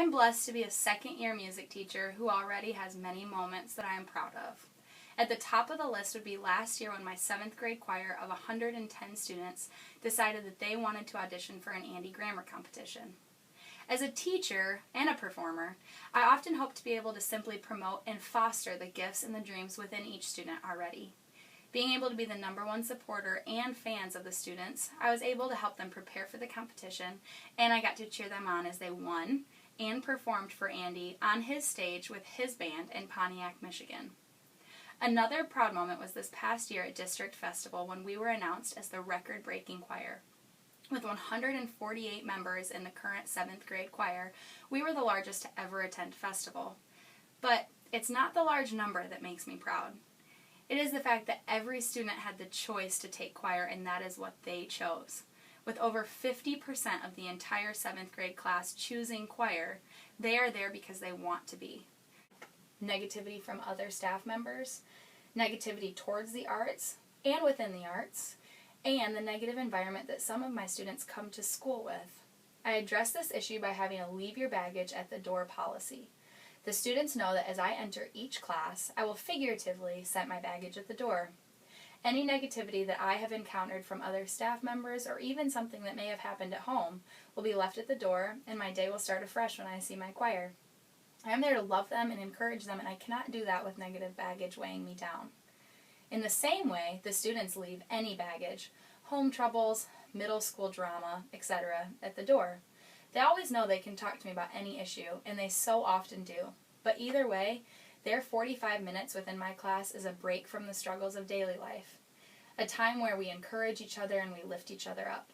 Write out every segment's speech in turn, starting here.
am blessed to be a second-year music teacher who already has many moments that I am proud of. At the top of the list would be last year when my 7th grade choir of 110 students decided that they wanted to audition for an Andy Grammer competition. As a teacher and a performer, I often hope to be able to simply promote and foster the gifts and the dreams within each student already. Being able to be the #1 supporter and fans of the students, I was able to help them prepare for the competition, and I got to cheer them on as they won and performed for Andy on his stage with his band in Pontiac, Michigan. Another proud moment was this past year at District Festival when we were announced as the record-breaking choir. With 148 members in the current 7th grade choir, we were the largest to ever attend festival. But it's not the large number that makes me proud. It is the fact that every student had the choice to take choir, and that is what they chose. With over 50% of the entire 7th grade class choosing choir, they are there because they want to be. Negativity from other staff members, negativity towards the arts and within the arts, and the negative environment that some of my students come to school with. I address this issue by having a leave your baggage at the door policy. The students know that as I enter each class, I will figuratively set my baggage at the door. Any negativity that I have encountered from other staff members or even something that may have happened at home will be left at the door, and my day will start afresh when I see my choir. I am there to love them and encourage them, and I cannot do that with negative baggage weighing me down. In the same way, the students leave any baggage, home troubles, middle school drama, etc., at the door. They always know they can talk to me about any issue, and they so often do. But either way, their 45 minutes within my class is a break from the struggles of daily life, a time where we encourage each other and we lift each other up.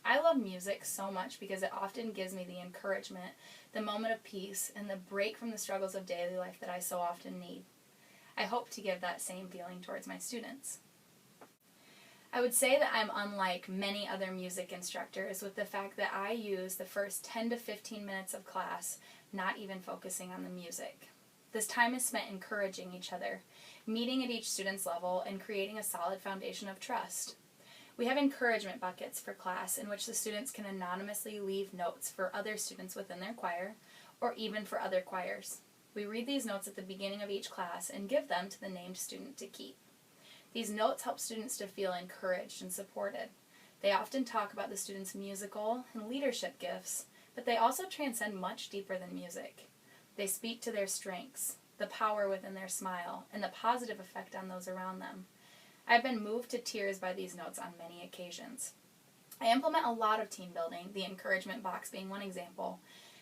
I love music so much because it often gives me the encouragement, the moment of peace, and the break from the struggles of daily life that I so often need. I hope to give that same feeling towards my students. I would say that I'm unlike many other music instructors with the fact that I use the first 10 to 15 minutes of class not even focusing on the music. This time is spent encouraging each other, meeting at each student's level, and creating a solid foundation of trust. We have encouragement buckets for class in which the students can anonymously leave notes for other students within their choir or even for other choirs. We read these notes at the beginning of each class and give them to the named student to keep. These notes help students to feel encouraged and supported. They often talk about the students' musical and leadership gifts, but they also transcend much deeper than music. They speak to their strengths, the power within their smile, and the positive effect on those around them. I've been moved to tears by these notes on many occasions. I implement a lot of team building, the encouragement box being one example,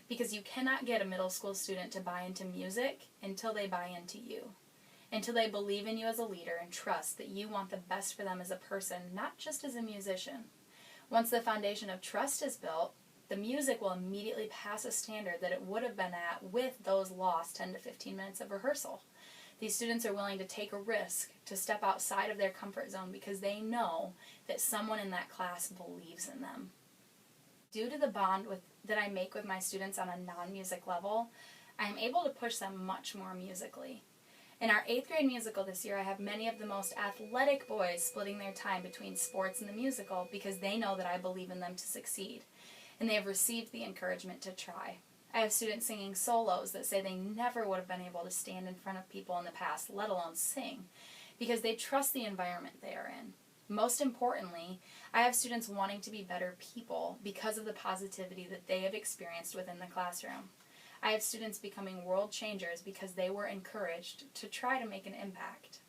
because you cannot get a middle school student to buy into music until they buy into you. Until they believe in you as a leader and trust that you want the best for them as a person, not just as a musician. Once the foundation of trust is built, the music will immediately pass a standard that it would have been at with those lost 10 to 15 minutes of rehearsal. These students are willing to take a risk, to step outside of their comfort zone because they know that someone in that class believes in them. Due to the bond that I make with my students on a non-music level, I am able to push them much more musically. In our 8th grade musical this year, I have many of the most athletic boys splitting their time between sports and the musical because they know that I believe in them to succeed, and they have received the encouragement to try. I have students singing solos that say they never would have been able to stand in front of people in the past, let alone sing, because they trust the environment they are in. Most importantly, I have students wanting to be better people because of the positivity that they have experienced within the classroom. I have students becoming world changers because they were encouraged to try to make an impact.